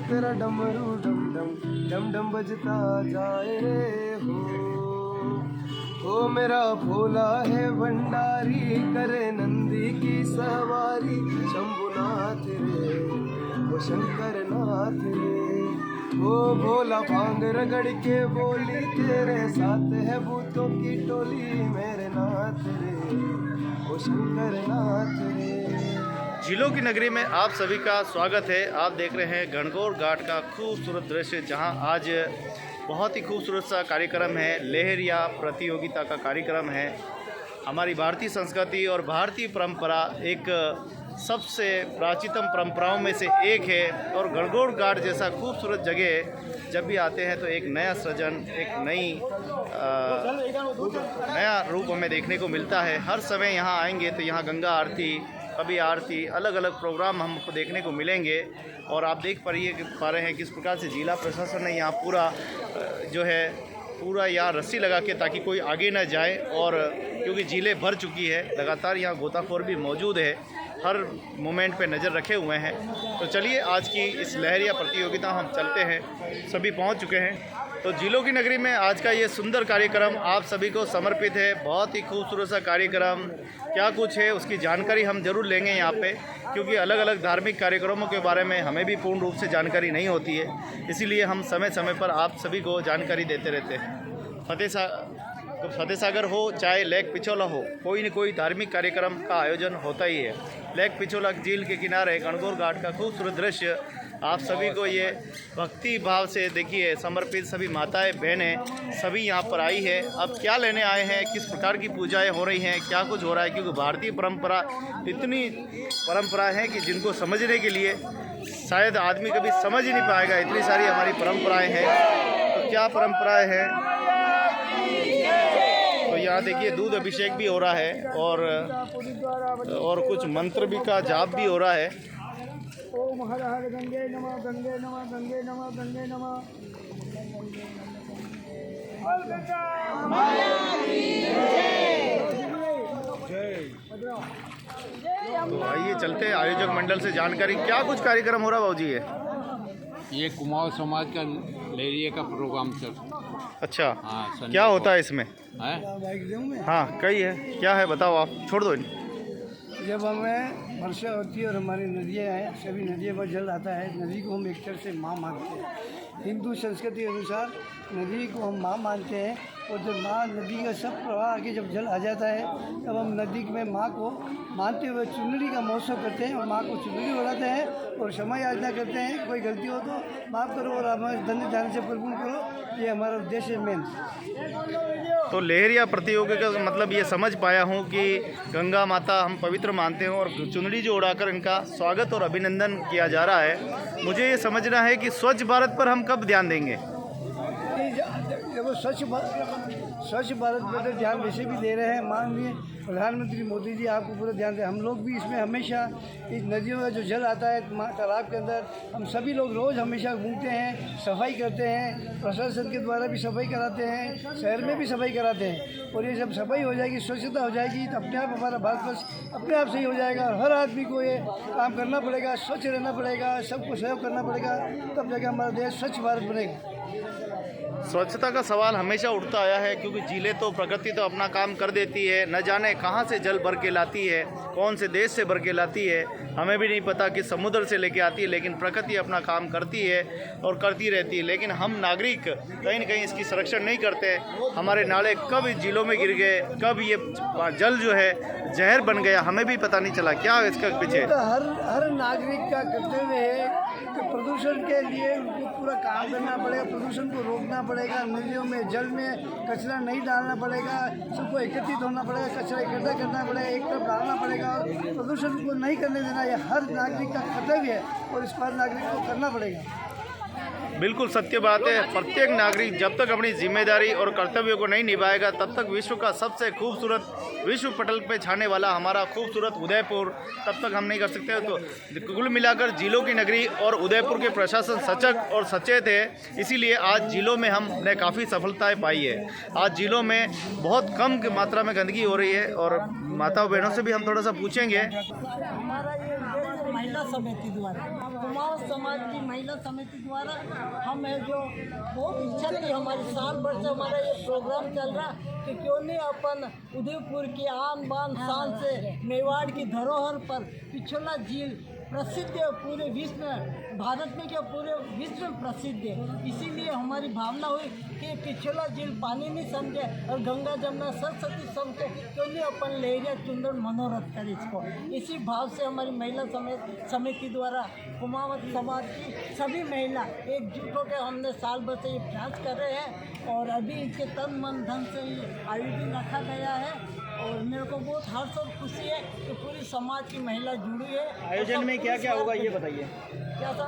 तेरा डमरू डम डम डम डम बजता जाए हो मेरा भोला है भंडारी करे नंदी की सवारी शंभुनाथ रे वो शंकर नाथ रे ओ भोला भांग रगड़ के बोली तेरे साथ है भूतों की टोली मेरे नाथ रे ओ शंकर नाथ रे। झीलों की नगरी में आप सभी का स्वागत है। आप देख रहे हैं गणगौर घाट का खूबसूरत दृश्य, जहां आज बहुत ही खूबसूरत सा कार्यक्रम है। लहरिया प्रतियोगिता का कार्यक्रम है। हमारी भारतीय संस्कृति और भारतीय परंपरा एक सबसे प्राचीनतम परंपराओं में से एक है और गणगौर घाट जैसा खूबसूरत जगह जब भी आते हैं तो एक नया सृजन, एक नया रूप हमें देखने को मिलता है। हर समय यहाँ आएंगे तो यहाँ गंगा आरती, कभी आरती, अलग अलग प्रोग्राम हमको देखने को मिलेंगे। और आप देख पा रहे हैं किस प्रकार से जिला प्रशासन ने यहाँ पूरा यहाँ रस्सी लगा के ताकि कोई आगे ना जाए, और क्योंकि झीलें भर चुकी है लगातार यहाँ गोताखोर भी मौजूद है, हर मोमेंट पे नज़र रखे हुए हैं। तो चलिए आज की इस लहरिया प्रतियोगिता हम चलते हैं, सभी पहुँच चुके हैं। तो झीलों की नगरी में आज का ये सुंदर कार्यक्रम आप सभी को समर्पित है। बहुत ही खूबसूरत सा कार्यक्रम, क्या कुछ है उसकी जानकारी हम जरूर लेंगे यहाँ पे, क्योंकि अलग अलग धार्मिक कार्यक्रमों के बारे में हमें भी पूर्ण रूप से जानकारी नहीं होती है, इसीलिए हम समय समय पर आप सभी को जानकारी देते रहते हैं। फतेह सागर हो चाहे लेक पिछोला हो, कोई न कोई धार्मिक कार्यक्रम का आयोजन होता ही है। लेक पिछोला झील के किनारे गणगौर घाट का खूबसूरत दृश्य आप सभी को ये भक्ति भाव से देखिए समर्पित सभी माताएं बहनें सभी यहाँ पर आई है। अब क्या लेने आए हैं, किस प्रकार की पूजाएं हो रही हैं, क्या कुछ हो रहा है, क्योंकि भारतीय परंपरा इतनी परंपरा है कि जिनको समझने के लिए शायद आदमी कभी समझ ही नहीं पाएगा, इतनी सारी हमारी परंपराएं हैं। तो क्या परंपराएं हैं, तो यहाँ देखिए दूध अभिषेक भी हो रहा है और कुछ मंत्र भी का जाप भी हो रहा है। ओम हर हर गंगे नमः गंगे नमः गंगे नमः गंगे नमः। तो आइए चलते हैं आयोजक मंडल से जानकारी, क्या कुछ कार्यक्रम हो रहा है बाबूजी? ये कुमाऊं समाज का लहरिया का प्रोग्राम चल। अच्छा, हाँ, क्या होता है इसमें? है? हाँ कई है, क्या है बताओ आप, छोड़ दो। जब हमें वर्षा होती है और हमारी नदियाँ हैं, सभी नदियों पर जल आता है, नदी को हम एक तरह से माँ मानते हैं। हिंदू संस्कृति के अनुसार नदी को हम माँ मानते हैं, और जब माँ नदी का सब प्रवाह आके जब जल आ जाता है तब हम नदी में माँ को मानते हुए चुनरी का महोत्सव करते हैं और माँ को चुनरी उड़ाते हैं और क्षमा याचना करते हैं, कोई गलती हो तो माफ़ करो और हमारे धन्य ध्यान से परिपूर्ण करो, ये हमारा उद्देश्य है मेन। तो लहरिया प्रतियोगिता का मतलब ये समझ पाया हूँ कि गंगा माता हम पवित्र मानते हैं और चुनरी जो उड़ाकर इनका स्वागत और अभिनंदन किया जा रहा है। मुझे ये समझना है कि स्वच्छ भारत पर हम कब ध्यान देंगे? देखो स्वच्छ भारत पर तो ध्यान वैसे भी दे रहे हैं, माननीय प्रधानमंत्री मोदी जी आपको पूरा ध्यान दें। हम लोग भी इसमें हमेशा इस नदियों का जो जल आता है तालाब के अंदर, हम सभी लोग रोज़ हमेशा घूमते हैं, सफाई करते हैं, प्रशासन के द्वारा भी सफाई कराते हैं, शहर में भी सफाई कराते हैं। और ये जब सफाई हो जाएगी, स्वच्छता हो जाएगी, तो अपने आप हमारा भारतवर्ष अपने आप सही हो जाएगा। हर आदमी को ये काम करना पड़ेगा, स्वच्छ रहना पड़ेगा, सबको सहयोग करना पड़ेगा, तब जाकर हमारा देश स्वच्छ भारत बनेगा। स्वच्छता का सवाल हमेशा उठता आया है, क्योंकि झीलें तो प्रकृति तो अपना काम कर देती है, न जाने कहाँ से जल भर के लाती है, कौन से देश से भर के लाती है, हमें भी नहीं पता कि समुद्र से लेके आती है, लेकिन प्रकृति अपना काम करती है और करती रहती है। लेकिन हम नागरिक कहीं न कहीं इसकी संरक्षण नहीं करते। हमारे नाले कब झीलों में गिर गए, कब ये जल जो है जहर बन गया, हमें भी पता नहीं चला। क्या इसका पीछे? तो हर नागरिक का कर्तव्य है कि प्रदूषण के लिए उनको पूरा काम करना पड़ेगा, प्रदूषण को रोकना पड़ेगा, नदियों में जल में कचरा नहीं डालना पड़ेगा, सबको एकत्रित होना पड़ेगा, कचरा इकट्ठा करना पड़ेगा, एक तरफ डालना पड़ेगा और प्रदूषण को नहीं करने देना, यह हर नागरिक का कर्तव्य है और इस पर नागरिक को करना पड़ेगा। बिल्कुल सत्य बात है। प्रत्येक नागरिक जब तक अपनी जिम्मेदारी और कर्तव्यों को नहीं निभाएगा, तब तक विश्व का सबसे खूबसूरत, विश्व पटल पे छाने वाला हमारा खूबसूरत उदयपुर तब तक हम नहीं कर सकते। तो कुल मिलाकर झीलों की नगरी और उदयपुर के प्रशासन सचक और सचेत है, इसीलिए आज झीलों में हमने काफ़ी सफलताएं पाई है। आज झीलों में बहुत कम मात्रा में गंदगी हो रही है और माताओं बहनों से भी हम थोड़ा सा पूछेंगे। महिला समिति द्वारा, कुमाऊं समाज की महिला समिति द्वारा हम है जो बहुत इच्छा थी हमारी, साल भर से हमारा ये प्रोग्राम चल रहा कि क्यों नहीं अपन उदयपुर की आन बान शान से मेवाड़ की धरोहर पर पिछोला झील प्रसिद्ध है, पूरे विश्व में, भारत में क्या पूरे विश्व में प्रसिद्ध है। इसीलिए हमारी भावना हुई कि पिछोला झील पानी नहीं समझे और गंगा जमुना सरस्वती समझे, क्यों नहीं अपन लहरिया चुंदर मनोरथ करें इसको। इसी भाव से हमारी महिला समिति द्वारा कुमाऊं समाज की सभी महिला एकजुट होकर हमने साल भर से ये प्रयास कर रहे हैं और अभी इसके तन मन धन से ये आयोजन रखा गया है। और मेरे को बहुत हर्ष और खुशी है कि पूरी समाज की महिला जुड़ी है। आयोजन में क्या क्या होगा ये बताइए। क्या था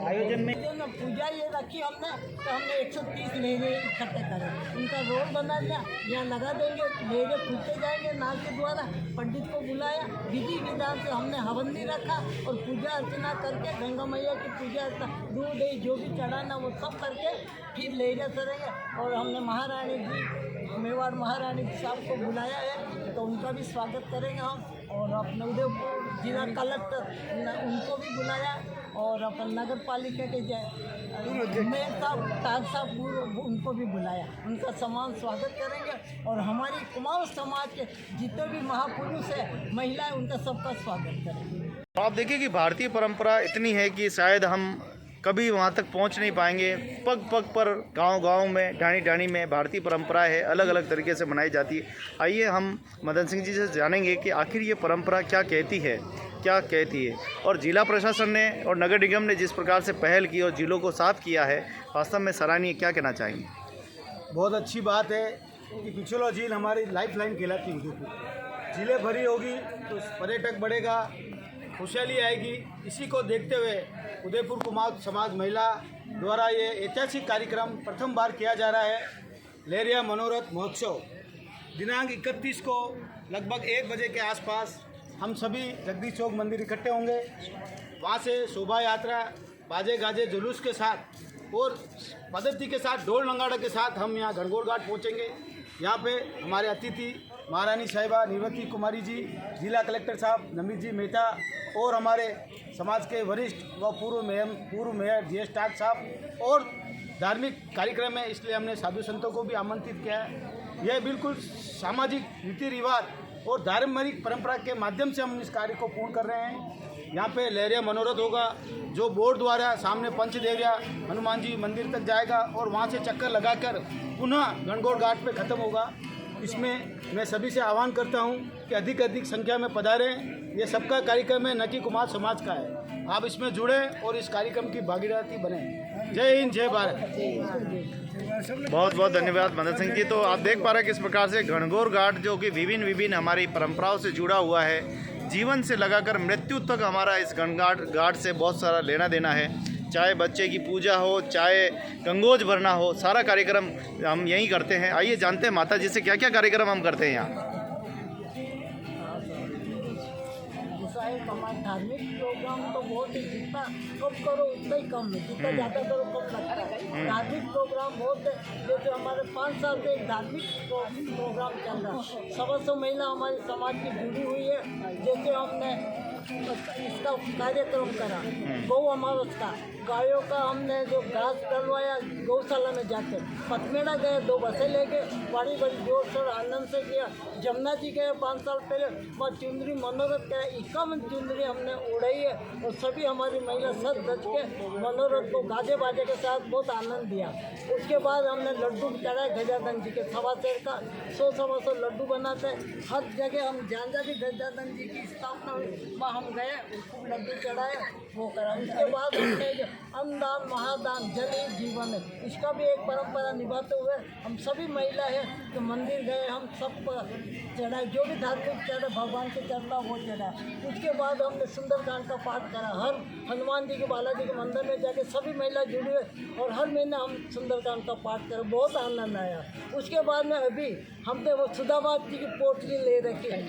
आयोजन में पूजा ये रखी हमने, तो हमने 130 लहरे इकट्ठे करे, उनका रोल बना लिया, यहाँ लगा देंगे, लहरे फूलते जाएंगे नाल के द्वारा। पंडित को बुलाया, विधि विधान से हमने हवन भी रखा और पूजा अर्चना करके गंगा मैया की पूजा अर्चना, दूध दही जो भी चढ़ाना वो सब करके फिर लहरे चढ़ेंगे। और हमने महारानी जी, मेवाड़ महारानी साहब को बुलाया है, तो उनका भी स्वागत करेंगे हम। और अपने उदयपुर जिला कलेक्टर उनको भी बुलाया और अपन नगर पालिका के मेयर साहब ताज साहब उनको भी बुलाया, उनका समान स्वागत करेंगे। और हमारी कुमाऊं समाज के जितने भी महापुरुष है, महिलाएं, उनका सबका स्वागत करेंगे। आप देखिए कि भारतीय परंपरा इतनी है कि शायद हम कभी वहाँ तक पहुँच नहीं पाएंगे। पग पग पर, गांव-गांव में, ढाणी-ढाणी में भारतीय परंपरा है, अलग अलग तरीके से मनाई जाती है। आइए हम मदन सिंह जी से जानेंगे कि आखिर ये परंपरा क्या कहती है, क्या कहती है। और जिला प्रशासन ने और नगर निगम ने जिस प्रकार से पहल की और झीलों को साफ़ किया है, वास्तव में सराहनीय। क्या कहना चाहेंगे? बहुत अच्छी बात है कि पिछोला झील हमारी लाइफलाइन कहलाती है उदयपुर। झीलें भरी होगी तो पर्यटक बढ़ेगा, खुशहाली आएगी। इसी को देखते हुए उदयपुर कुमाऊं समाज महिला द्वारा ये ऐतिहासिक कार्यक्रम प्रथम बार किया जा रहा है। लहरिया मनोरथ महोत्सव दिनांक 31 को लगभग 1 बजे के आसपास हम सभी जगदीश चौक मंदिर इकट्ठे होंगे। वहाँ से शोभा यात्रा बाजे गाजे जुलूस के साथ और पद्धति के साथ, ढोल नगाड़ा के साथ हम यहाँ गणगौर घाट पहुँचेंगे। यहाँ पे हमारे अतिथि महारानी साहिबा निवृत्ति कुमारी जी, जिला कलेक्टर साहब नमित जी मेहता और हमारे समाज के वरिष्ठ व पूर्व मेयर जी एस टाक साहब और धार्मिक कार्यक्रम है, इसलिए हमने साधु संतों को भी आमंत्रित किया है। यह बिल्कुल सामाजिक रीति रिवाज और धार्मिक परंपरा के माध्यम से हम इस कार्य को पूर्ण कर रहे हैं। यहाँ पे लहरिया मनोरथ होगा, जो बोर्ड द्वारा सामने पंचदेविया हनुमान जी मंदिर तक जाएगा और वहाँ से चक्कर लगाकर पुनः गणगौर घाट पे ख़त्म होगा। इसमें मैं सभी से आह्वान करता हूँ कि अधिक संख्या में पधारें। ये सबका कार्यक्रम है, न कि कुमाऊं समाज का है। आप इसमें जुड़ें और इस कार्यक्रम की भागीदारी बने। जय हिंद, जय भारत। बहुत बहुत धन्यवाद मदन सिंह जी। तो आप देख पा रहे हैं किस प्रकार से गणगौर घाट, जो कि विभिन्न हमारी परंपराओं से जुड़ा हुआ है, जीवन से लगाकर मृत्यु तक हमारा इस घाट से बहुत सारा लेना देना है। चाहे बच्चे की पूजा हो, चाहे गंगोज भरना हो, सारा कार्यक्रम हम यहीं करते हैं। आइए जानते हैं माता जी से क्या क्या कार्यक्रम हम करते हैं यहाँ। हमारे धार्मिक प्रोग्राम तो बहुत ही, जितना कम करो उतना ही कम है, जितना ज़्यादा करो कम लगता है। धार्मिक प्रोग्राम बहुत है, जैसे हमारे 5 साल से एक धार्मिक प्रोग्राम चल रहा है। 125 महिला हमारे समाज की जुड़ी हुई है। जैसे हमने इसका कार्यक्रम करा गौ अमावस का, गायों का हमने जो घास डलवाया गौशाला में जाकर, पथमेड़ा गए, 2 बसें ले गए, बड़ी जोर शोर आनंद से किया। जमुना जी गए 5 साल पहले, वहाँ चुंदरी मनोरथ गए, 51 चुंदरी हमने उड़ाई है और सभी हमारी महिला सज धज के मनोरथ को गाजे बाजे के साथ बहुत आनंद दिया। उसके बाद हमने लड्डू चढ़ाए गजानन जी के, 125 का 100 लड्डू बनाते हैं। हर जगह हम जहाँ भी गजानन जी की स्थापना हुई वहाँ हम गए, उसको लड्डू चढ़ाए, वो करा। उसके बाद हमने अन्नदान महादान जल ही जीवन है, इसका भी एक परंपरा निभाते हुए हम सभी महिला है तो मंदिर गए, हम सब चढ़ाए, जो भी धार्मिक चढ़ा भगवान के चढ़ता वो चढ़ा। उसके बाद हमने सुंदरकांड का पाठ करा। हर हनुमान जी के, बालाजी के मंदिर में जाके सभी महिला जुड़ी हुए और हर महीने हम सुंदरकांड का पाठ करें, बहुत आनंद आया। उसके बाद में अभी हमने वो सुदामात जी की पोटली ले रखी है,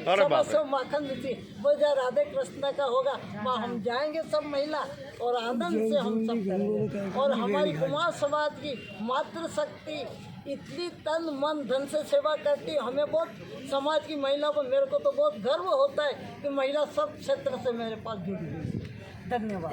सब माखन थी, वो जहाँ राधे कृष्ण का होगा वहाँ हम जाएंगे सब महिला और आनंद से हम सब करेंगे। और हमारी कुमाऊं समाज की मातृशक्ति इतनी तन मन धन से सेवा करती है, हमें बहुत समाज की महिला को, मेरे को तो बहुत गर्व होता है कि महिला सब क्षेत्र से मेरे पास जुड़ी हुई है। धन्यवाद।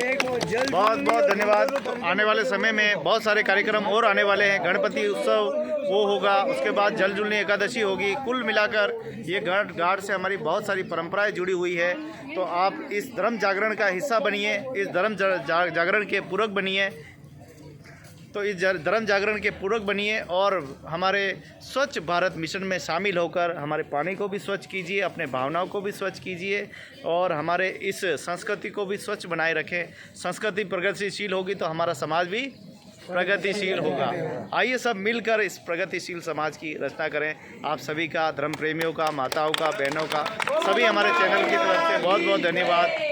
एक वो जल बहुत बहुत धन्यवाद। तो आने वाले समय में बहुत सारे कार्यक्रम और आने वाले हैं। गणपति उत्सव वो होगा, उसके बाद जल जुलनी एकादशी होगी। कुल मिलाकर ये घाट से हमारी बहुत सारी परंपराएं जुड़ी हुई है। तो आप इस धर्म जागरण का हिस्सा बनिए, इस धर्म जागरण के पूरक बनिए। तो इस धर्म जागरण के पूरक बनिए और हमारे स्वच्छ भारत मिशन में शामिल होकर हमारे पानी को भी स्वच्छ कीजिए, अपने भावनाओं को भी स्वच्छ कीजिए और हमारे इस संस्कृति को भी स्वच्छ बनाए रखें। संस्कृति प्रगतिशील होगी तो हमारा समाज भी प्रगतिशील होगा। आइए सब मिलकर इस प्रगतिशील समाज की रचना करें। आप सभी का, धर्म प्रेमियों का, माताओं का, बहनों का, सभी हमारे चैनल की तरफ से बहुत बहुत धन्यवाद।